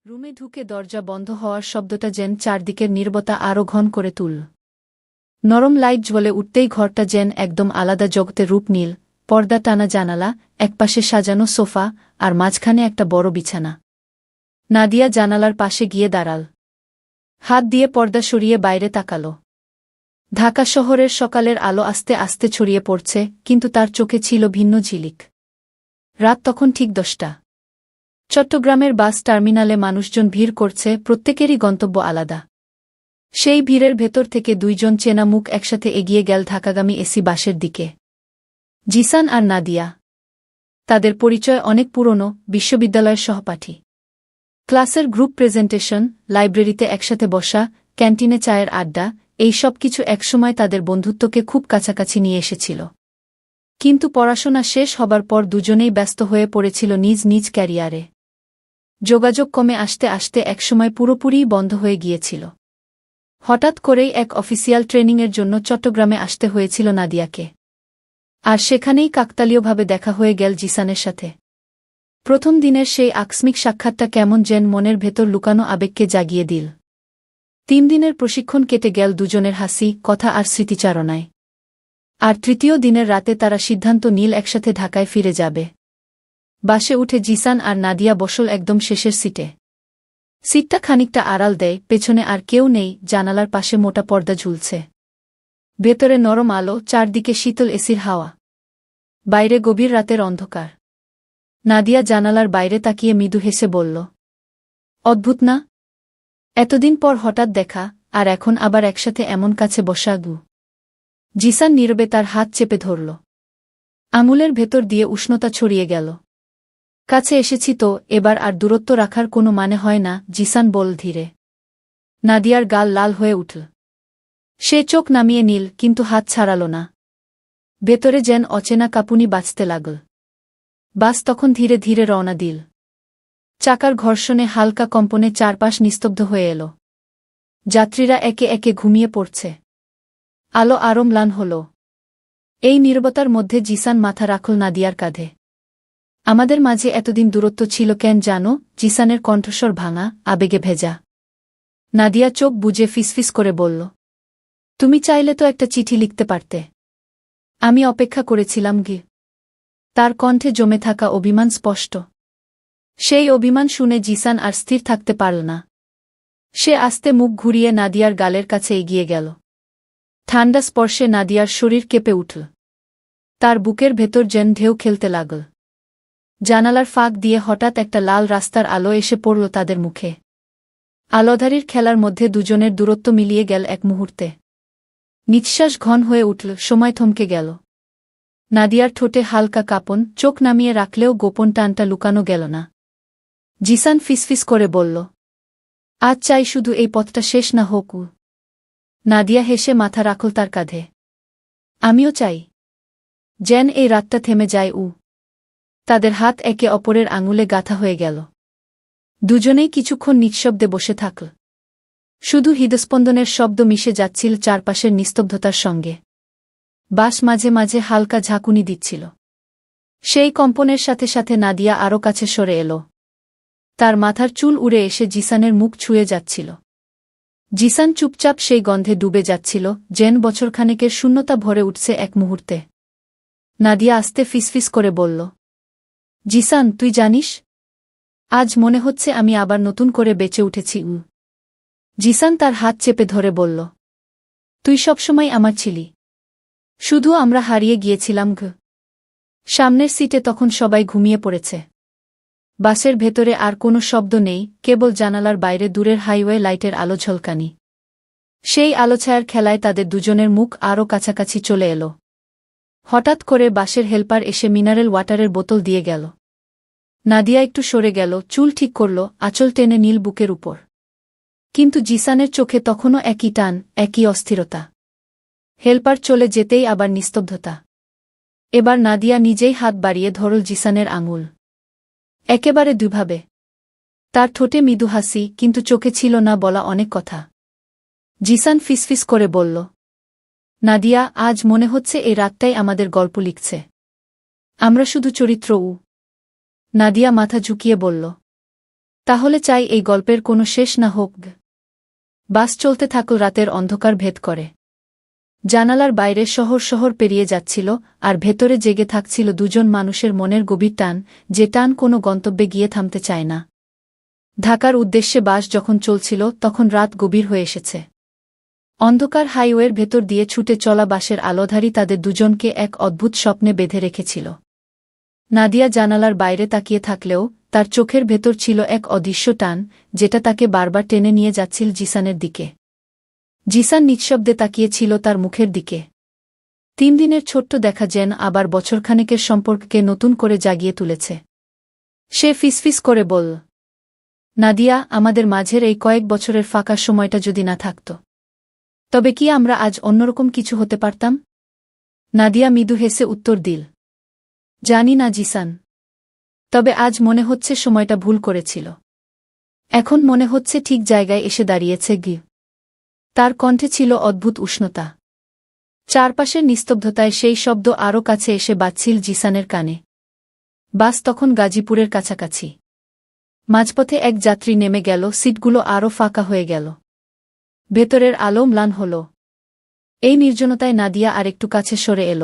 রুমে ঢুকে দরজা বন্ধ হওয়ার শব্দটা যেন চারদিকের নীরবতা আরও ঘন করে তুলল। নরম লাইট জ্বলে উঠতেই ঘরটা যেন একদম আলাদা জগতে রূপ নিল। পর্দা টানা জানালা, একপাশে সাজানো সোফা, আর মাঝখানে একটা বড় বিছানা। নাদিয়া জানালার পাশে গিয়ে দাঁড়াল। হাত দিয়ে পর্দা সরিয়ে বাইরে তাকাল। ঢাকা শহরের সকালের আলো আস্তে আস্তে ছড়িয়ে পড়ছে, কিন্তু তার চোখে ছিল ভিন্ন ঝিলিক। রাত তখন ঠিক 10টা। চট্টগ্রামের বাস টার্মিনালে মানুষজন ভিড় করছে, প্রত্যেকেরই গন্তব্য আলাদা। সেই ভিড়ের ভেতর থেকে দুইজন চেনা মুখ একসাথে এগিয়ে গেল ঢাকাগামী এসি বাসের দিকে। জিসান আর নাদিয়া। তাদের পরিচয় অনেক পুরনো, বিশ্ববিদ্যালয়ের সহপাঠী। ক্লাসের গ্রুপ প্রেজেন্টেশন, লাইব্রেরিতে একসাথে বসা, ক্যান্টিনে চায়ের আড্ডা, এই সব কিছু একসময় তাদের বন্ধুত্বকে খুব কাছাকাছি নিয়ে এসেছিল। কিন্তু পড়াশোনা শেষ হবার পর দুজনেই ব্যস্ত হয়ে পড়েছিল নিজ নিজ ক্যারিয়ারে। যোগাযোগ কমে আসতে আসতে একসময় পুরোপুরিই বন্ধ হয়ে গিয়েছিল। হঠাৎ করেই এক অফিসিয়াল ট্রেনিংয়ের জন্য চট্টগ্রামে আসতে হয়েছিল নাদিয়াকে। আর সেখানেই কাকতালীয়ভাবে দেখা হয়ে গেল জিসানের সাথে। প্রথম দিনের সেই আকস্মিক সাক্ষাৎটা কেমন যেন মনের ভেতর লুকানো আবেগকে জাগিয়ে দিল। 3 দিনের প্রশিক্ষণ কেটে গেল দুজনের হাসি, কথা আর স্মৃতিচারণায়। আর তৃতীয় দিনের রাতে তারা সিদ্ধান্ত নিল একসাথে ঢাকায় ফিরে যাবে। বাসে উঠে জিসান আর নাদিয়া বসল একদম শেষের সিটে। সিটটা খানিকটা আড়াল দেয়, পেছনে আর কেউ নেই, জানালার পাশে মোটা পর্দা ঝুলছে। ভেতরে নরম আলো, চারদিকে শীতল এসির হাওয়া। বাইরে গভীর রাতের অন্ধকার। নাদিয়া জানালার বাইরে তাকিয়ে মৃদু হেসে বলল, অদ্ভুত না? এতদিন পর হঠাৎ দেখা, আর এখন আবার একসাথে এমন কাছে বসা। জিসান নীরবে তার হাত চেপে ধরল। আঙুলের ভেতর দিয়ে উষ্ণতা ছড়িয়ে গেল। কাছে এসেছি তো, এবার আর দূরত্ব রাখার কোনো মানে হয় না, জিসান বল ধীরে। নাদিয়ার গাল লাল হয়ে উঠল। সে চোখ নামিয়ে নিল, কিন্তু হাত ছাড়াল না। ভেতরে যেন অচেনা কাঁপুনি বাজতে লাগল। বাস তখন ধীরে ধীরে রওনা দিল। চাকার ঘর্ষণে হালকা কম্পনে চারপাশ নিস্তব্ধ হয়ে এল। যাত্রীরা একে একে ঘুমিয়ে পড়ছে। আলো আরো ম্লান হল। এই নীরবতার মধ্যে জিসান মাথা রাখল নাদিয়ার কাঁধে। আমাদের মাঝে এতদিন দূরত্ব ছিল কেন জানো? জিসানের কণ্ঠস্বর ভাঙা, আবেগে ভেজা। নাদিয়া চোখ বুজে ফিসফিস করে বলল, তুমি চাইলে তো একটা চিঠি লিখতে পারতে। আমি অপেক্ষা করেছিলাম। তার কণ্ঠে জমে থাকা অভিমান স্পষ্ট। সেই অভিমান শুনে জিসান আর স্থির থাকতে পারল না। সে আস্তে মুখ ঘুরিয়ে নাদিয়ার গালের কাছে এগিয়ে গেল। ঠান্ডা স্পর্শে নাদিয়ার শরীর কেঁপে উঠল। তার বুকের ভেতর যেন ঢেউ খেলতে লাগল। জানালার ফাঁক দিয়ে হঠাৎ একটা লাল রাস্তার আলো এসে পড়ল তাদের মুখে। আলোধারীর খেলার মধ্যে দুজনের দূরত্ব মিলিয়ে গেল এক মুহূর্তে। নিঃশ্বাস ঘন হয়ে উঠল, সময় থমকে গেল। নাদিয়ার ঠোঁটে হালকা কাঁপন, চোখ নামিয়ে রাখলেও গোপন টানটা লুকানো গেল না। জিসান ফিসফিস করে বলল, আজ চাই শুধু এই পথটা শেষ না হোক। নাদিয়া হেসে মাথা রাখল তার কাঁধে। আমিও চাই যেন এই রাতটা থেমে যায়। তাদের হাত একে অপরের আঙুলে গাঁথা হয়ে গেল। দুজনেই কিছুক্ষণ নিঃশব্দে বসে থাকল। শুধু হৃদস্পন্দনের শব্দ মিশে যাচ্ছিল চারপাশের নিস্তব্ধতার সঙ্গে। বাস মাঝে মাঝে হালকা ঝাঁকুনি দিচ্ছিল। সেই কম্পনের সাথে সাথে নাদিয়া আরও কাছে সরে এল। তার মাথার চুল উড়ে এসে জিসানের মুখ ছুঁয়ে যাচ্ছিল। জিসান চুপচাপ সেই গন্ধে ডুবে যাচ্ছিল, যেন বছরখানেকের শূন্যতা ভরে উঠছে এক মুহূর্তে। নাদিয়া আস্তে ফিসফিস করে বলল, জিসান, তুই জানিস, আজ মনে হচ্ছে আমি আবার নতুন করে বেঁচে উঠেছি। জিসান তার হাত চেপে ধরে বলল, তুই সবসময় আমার ছিলি, শুধু আমরা হারিয়ে গিয়েছিলাম। সামনের সিটে তখন সবাই ঘুমিয়ে পড়েছে। বাসের ভেতরে আর কোনো শব্দ নেই, কেবল জানালার বাইরে দূরের হাইওয়ে লাইটের আলো ঝলকানি। সেই আলোছায়ার খেলায় তাদের দুজনের মুখ আরও কাছাকাছি চলে এল। হঠাৎ করে বাসের হেল্পার এসে মিনারেল ওয়াটারের বোতল দিয়ে গেল। নাদিয়া একটু সরে গেল, চুল ঠিক করল, আঁচল টেনে নীল বুকের উপর। কিন্তু জিসানের চোখে তখনও একই টান, একই অস্থিরতা। হেল্পার চলে যেতেই আবার নিস্তব্ধতা। এবার নাদিয়া নিজেই হাত বাড়িয়ে ধরল জিসানের আঙুল। একেবারে দুভাবে। তার ঠোঁটে মৃদু হাসি, কিন্তু চোখে ছিল না বলা অনেক কথা। জিসান ফিসফিস করে বলল, নাদিয়া, আজ মনে হচ্ছে এই রাতটাই আমাদের গল্প লিখছে। আমরা শুধু চরিত্র। নাদিয়া মাথা ঝুঁকিয়ে বলল, তাহলে চাই এই গল্পের কোনো শেষ না হোক। বাস চলতে থাকল, রাতের অন্ধকার ভেদ করে। জানালার বাইরে শহর শহর পেরিয়ে যাচ্ছিল, আর ভেতরে জেগে থাকছিল দুজন মানুষের মনের গভীর টান, যে টান কোনো গন্তব্যে গিয়ে থামতে চায় না। ঢাকার উদ্দেশ্যে বাস যখন চলছিল তখন রাত গভীর হয়ে এসেছে। অন্ধকার হাইওয়ের ভেতর দিয়ে ছুটে চলা বাসের আলোধারী তাদের দুজনকে এক অদ্ভুত স্বপ্নে বেঁধে রেখেছিল। নাদিয়া জানালার বাইরে তাকিয়ে থাকলেও তার চোখের ভেতর ছিল এক অদৃশ্য টান, যেটা তাকে বারবার টেনে নিয়ে যাচ্ছিল জিসানের দিকে। জিসান নিঃশব্দে তাকিয়েছিল তার মুখের দিকে। 3 দিনের ছোট্ট দেখা যেন আবার বছরখানেকের সম্পর্ককে নতুন করে জাগিয়ে তুলেছে। সে ফিসফিস করে বলল, নাদিয়া, আমাদের মাঝের এই কয়েক বছরের ফাঁকা সময়টা যদি না থাকত, তবে কি আমরা আজ অন্যরকম কিছু হতে পারতাম? নাদিয়া মৃদু হেসে উত্তর দিল, জানি না জিসান, তবে আজ মনে হচ্ছে সময়টা ভুল করেছিল। এখন মনে হচ্ছে ঠিক জায়গায় এসে দাঁড়িয়েছে গি। তার কণ্ঠে ছিল অদ্ভুত উষ্ণতা। চারপাশের নিস্তব্ধতায় সেই শব্দ আরও কাছে এসে বাজছিল জিসানের কানে। বাস তখন গাজীপুরের কাছাকাছি। মাঝপথে এক যাত্রী নেমে গেল, সিটগুলো আরও ফাঁকা হয়ে গেল। ভেতরের আলো ম্লান হল। এই নির্জনতায় নাদিয়া আরেকটু কাছে সরে এল।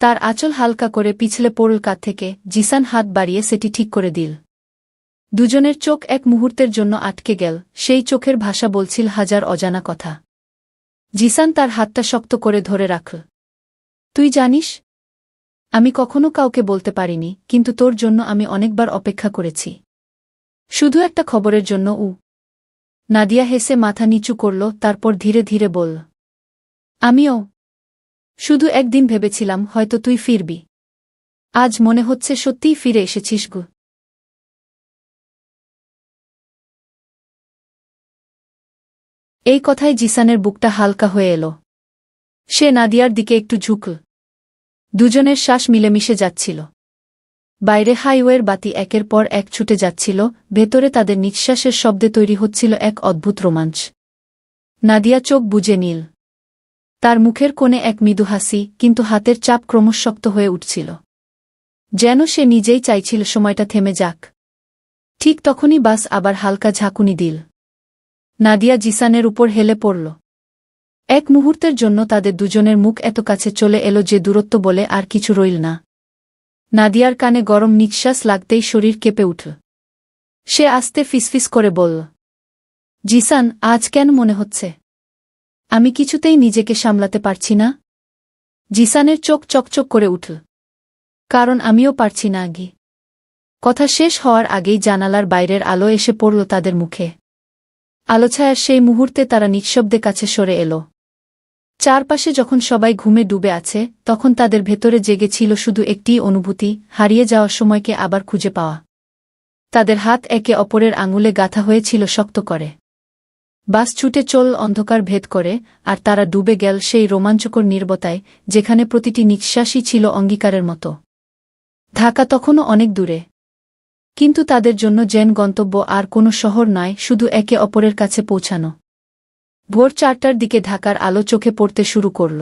তার আঁচল হালকা করে পিছলে পড়ল কাঁধ থেকে। জিসান হাত বাড়িয়ে সেটি ঠিক করে দিল। দুজনের চোখ এক মুহূর্তের জন্য আটকে গেল। সেই চোখের ভাষা বলছিল হাজার অজানা কথা। জিসান তার হাতটা শক্ত করে ধরে রাখল। তুই জানিস, আমি কখনো কাউকে বলতে পারিনি, কিন্তু তোর জন্য আমি অনেকবার অপেক্ষা করেছি। শুধু একটা খবরের জন্য। নাদিয়া হেসে মাথা নিচু করল, তারপর ধীরে ধীরে বলল, আমিও শুধু একদিন ভেবেছিলাম হয়তো তুই ফিরবি। আজ মনে হচ্ছে সত্যিই ফিরে এসেছিস গো। এই কথায় জিসানের বুকটা হালকা হয়ে এল। সে নাদিয়ার দিকে একটু ঝুঁকল। দুজনের শ্বাস মিলেমিশে যাচ্ছিল। বাইরে হাইওয়ের বাতি একের পর এক ছুটে যাচ্ছিল, ভেতরে তাদের নিঃশ্বাসের শব্দে তৈরি হচ্ছিল এক অদ্ভুত রোমাঞ্চ। নাদিয়া চোখ বুজে নিল। তার মুখের কোণে এক মৃদু হাসি, কিন্তু হাতের চাপ ক্রমশ শক্ত হয়ে উঠছিল। যেন সে নিজেই চাইছিল সময়টা থেমে যাক। ঠিক তখনই বাস আবার হালকা ঝাঁকুনি দিল। নাদিয়া জিসানের উপর হেলে পড়ল। এক মুহূর্তের জন্য তাদের দুজনের মুখ এত কাছে চলে এলো যে দূরত্ব বলে আর কিছু রইল না। নাদিয়ার কানে গরম নিঃশ্বাস লাগতেই শরীর কেঁপে উঠল। সে আস্তে ফিসফিস করে বলল, জিসান, আজ কেন মনে হচ্ছে আমি কিছুতেই নিজেকে সামলাতে পারছি না? জিসানের চোখ চকচক করে উঠল। কারণ আমিও পারছি না আগে। কথা শেষ হওয়ার আগেই জানালার বাইরের আলো এসে পড়ল তাদের মুখে। আলোছায়ার সেই মুহূর্তে তারা নিঃশব্দে কাছে সরে এল। চারপাশে যখন সবাই ঘুমে ডুবে আছে, তখন তাদের ভেতরে জেগেছিল শুধু একটিই অনুভূতি, হারিয়ে যাওয়া সময়কে আবার খুঁজে পাওয়া। তাদের হাত একে অপরের আঙুলে গাঁথা হয়েছিল শক্ত করে। বাস ছুটে চল অন্ধকার ভেদ করে, আর তারা ডুবে গেল সেই রোমাঞ্চকর নীরবতায়, যেখানে প্রতিটি নিঃশ্বাসই ছিল অঙ্গীকারের মতো। ঢাকা তখনও অনেক দূরে, কিন্তু তাদের জন্য যেন গন্তব্য আর কোনো শহর নয়, শুধু একে অপরের কাছে পৌঁছানো। ভোর 4টার দিকে ঢাকার আলো চোখে পড়তে শুরু করল।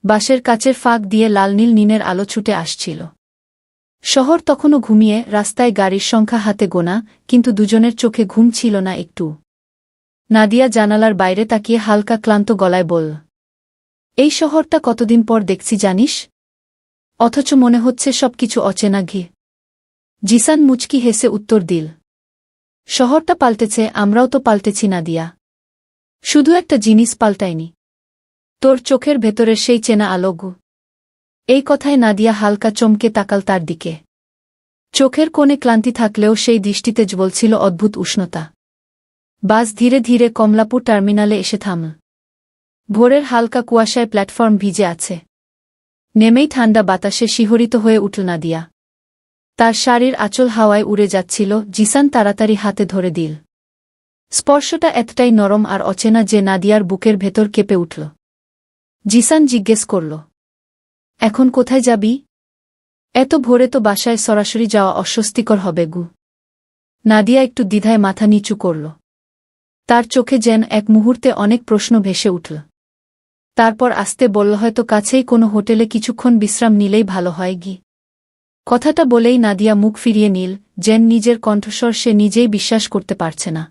বাসের কাচের ফাঁক দিয়ে লাল নীল নিনের আলো ছুটে আসছিল। শহর তখনও ঘুমিয়ে, রাস্তায় গাড়ির সংখ্যা হাতে গোনা, কিন্তু দুজনের চোখে ঘুম ছিল না একটু। নাদিয়া জানালার বাইরে তাকিয়ে হালকা ক্লান্ত গলায় বলল, এই শহরটা কতদিন পর দেখছি জানিস, অথচ মনে হচ্ছে সবকিছু অচেনা ঘি। জিসান মুচকি হেসে উত্তর দিল, শহরটা পাল্টেছে, আমরাও তো পাল্টেছি নাদিয়া। শুধু একটা জিনিস পাল্টায়নি, তোর চোখের ভেতরের সেই চেনা আলোগু। এই কথায় নাদিয়া হালকা চমকে তাকাল তার দিকে। চোখের কোণে ক্লান্তি থাকলেও সেই দৃষ্টিতে জ্বলছিল অদ্ভুত উষ্ণতা। বাস ধীরে ধীরে কমলাপুর টার্মিনালে এসে থামল। ভোরের হালকা কুয়াশায় প্ল্যাটফর্ম ভিজে আছে। নেমেই ঠান্ডা বাতাসে শিহরিত হয়ে উঠল নাদিয়া। তার শাড়ির আঁচল হাওয়ায় উড়ে যাচ্ছিল। জিসান তাড়াতাড়ি হাতে ধরে দিল। স্পর্শটা এতটাই নরম আর অচেনা যে নাদিয়ার বুকের ভেতর কেঁপে উঠল। জিসান জিজ্ঞেস করল, এখন কোথায় যাবি? এত ভোরে তো বাসায় সরাসরি যাওয়া অস্বস্তিকর হবে গু। নাদিয়া একটু দ্বিধায় মাথা নিচু করল। তার চোখে যেন এক মুহূর্তে অনেক প্রশ্ন ভেসে উঠল। তারপর আস্তে বলল, হয়তো কাছেই কোনো হোটেলে কিছুক্ষণ বিশ্রাম নিলেই ভালো হয় গি। কথাটা বলেই নাদিয়া মুখ ফিরিয়ে নিল, জেন নিজের কণ্ঠস্বর সে নিজেই বিশ্বাস করতে পারছে না।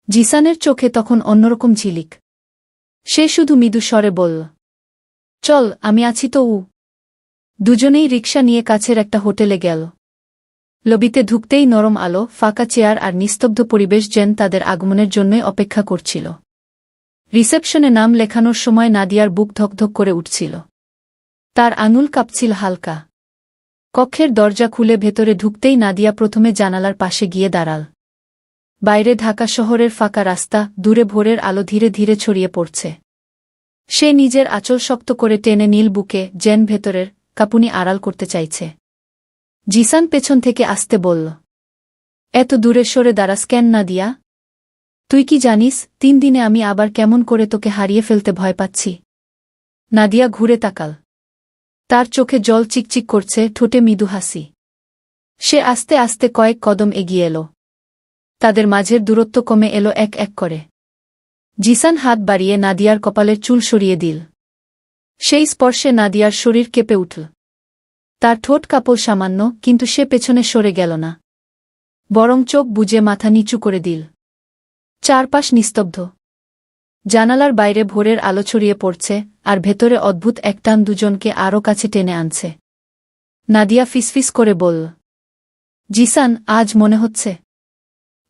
জিসানের চোখে তখন অন্যরকম ঝিলিক। সে শুধু মৃদু স্বরে বলল, চল, আমি আছি তো। দুজনেই রিকশা নিয়ে কাছের একটা হোটেলে গেল। লবিতে ঢুকতেই নরম আলো, ফাঁকা চেয়ার আর নিস্তব্ধ পরিবেশ যেন তাদের আগমনের জন্যই অপেক্ষা করছিল। রিসেপশনে নাম লেখানোর সময় নাদিয়ার বুক ধকধক করে উঠছিল। তার আঙুল কাঁপছিল হালকা। কক্ষের দরজা খুলে ভেতরে ঢুকতেই নাদিয়া প্রথমে জানালার পাশে গিয়ে দাঁড়াল। বাইরে ঢাকা শহরের ফাঁকা রাস্তা, দূরে ভোরের আলো ধীরে ধীরে ছড়িয়ে পড়ছে। সে নিজের আঁচল শক্ত করে টেনে নীল বুকে, যেন ভেতরের কাঁপুনি আড়াল করতে চাইছে। জিসান পেছন থেকে আসতে বলল, এত দূরে সরে দাঁড়াস কেন নাদিয়া? তুই কি জানিস 3 দিনে আমি আবার কেমন করে তোকে হারিয়ে ফেলতে ভয় পাচ্ছি? নাদিয়া ঘুরে তাকাল। তার চোখে জল চিকচিক করছে, ঠোঁটে মৃদু হাসি। সে আস্তে আস্তে কয়েক কদম এগিয়ে এল। তাদের মাঝের দূরত্ব কমে এলো এক এক করে। জিসান হাত বাড়িয়ে নাদিয়ার কপালের চুল সরিয়ে দিল। সেই স্পর্শে নাদিয়ার শরীর কেঁপে উঠল। তার ঠোঁট কাঁপল সামান্য, কিন্তু সে পেছনে সরে গেল না। বরং চোখ বুজে মাথা নিচু করে দিল। চারপাশ নিস্তব্ধ। জানালার বাইরে ভোরের আলো ছড়িয়ে পড়ছে, আর ভেতরে অদ্ভুত এক টান দুজনকে আরও কাছে টেনে আনছে। নাদিয়া ফিসফিস করে বলল, জিসান, আজ মনে হচ্ছে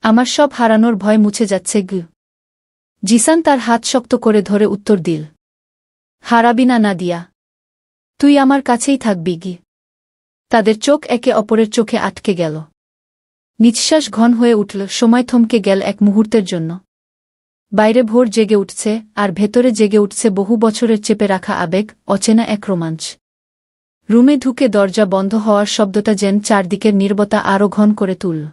আমার সব হারানোর ভয় মুছে যাচ্ছে। জিসান তার হাত শক্ত করে ধরে উত্তর দিল, হারাবি না নাদিয়া, তুই আমার কাছেই থাকবি। তাদের চোখ একে অপরের চোখে আটকে গেল। নিঃশ্বাস ঘন হয়ে উঠল, সময় থমকে গেল এক মুহূর্তের জন্য। বাইরে ভোর জেগে উঠছে, আর ভেতরে জেগে উঠছে বহু বছরের চেপে রাখা আবেগ, অচেনা এক রোমাঞ্চ। রুমে ঢুকে দরজা বন্ধ হওয়ার শব্দটা যেন চারদিকের নীরবতা আরও ঘন করে তুলল।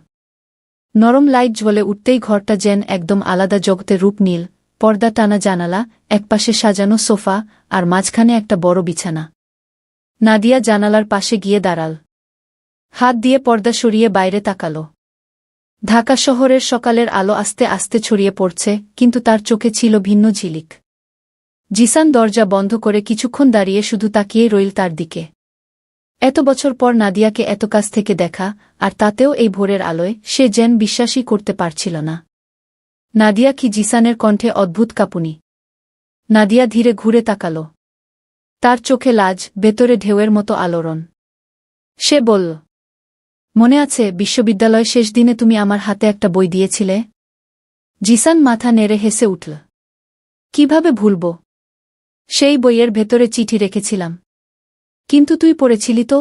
নরম লাইট জ্বলে উঠতেই ঘরটা যেন একদম আলাদা জগতে রূপ নিল। পর্দা টানা জানালা, একপাশে সাজানো সোফা, আর মাঝখানে একটা বড় বিছানা। নাদিয়া জানালার পাশে গিয়ে দাঁড়াল। হাত দিয়ে পর্দা সরিয়ে বাইরে তাকাল। ঢাকা শহরের সকালের আলো আস্তে আস্তে ছড়িয়ে পড়ছে, কিন্তু তার চোখে ছিল ভিন্ন ঝিলিক। জিসান দরজা বন্ধ করে কিছুক্ষণ দাঁড়িয়ে শুধু তাকিয়েই রইল তার দিকে। এত বছর পর নাদিয়াকে এত কাছ থেকে দেখা, আর তাতেও এই ভোরের আলোয়, সে যেন বিশ্বাসই করতে পারছিল না। নাদিয়া কি? জিসানের কণ্ঠে অদ্ভুত কাঁপুনি। নাদিয়া ধীরে ঘুরে তাকাল। তার চোখে লাজ, ভেতরে ঢেউয়ের মতো আলোড়ন। সে বলল, মনে আছে বিশ্ববিদ্যালয় শেষ দিনে তুমি আমার হাতে একটা বই দিয়েছিলে? জিসান মাথা নেড়ে হেসে উঠল। কিভাবে ভুলব? সেই বইয়ের ভেতরে চিঠি রেখেছিলাম। কিন্তু তুই পড়েছিলি তো?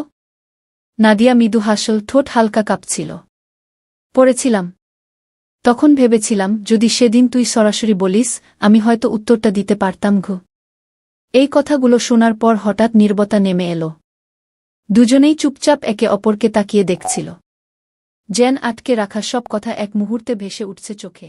নাদিয়া মৃদু হাসল, ঠোঁট হালকা কাঁপছিল। পড়েছিলাম। তখন ভেবেছিলাম যদি সেদিন তুই সরাসরি বলিস, আমি হয়তো উত্তরটা দিতে পারতাম। এই কথাগুলো শোনার পর হঠাৎ নীরবতা নেমে এলো। দুজনেই চুপচাপ একে অপরকে তাকিয়ে দেখছিল। যেন আটকে রাখা সব কথা এক মুহূর্তে ভেসে উঠছে চোখে।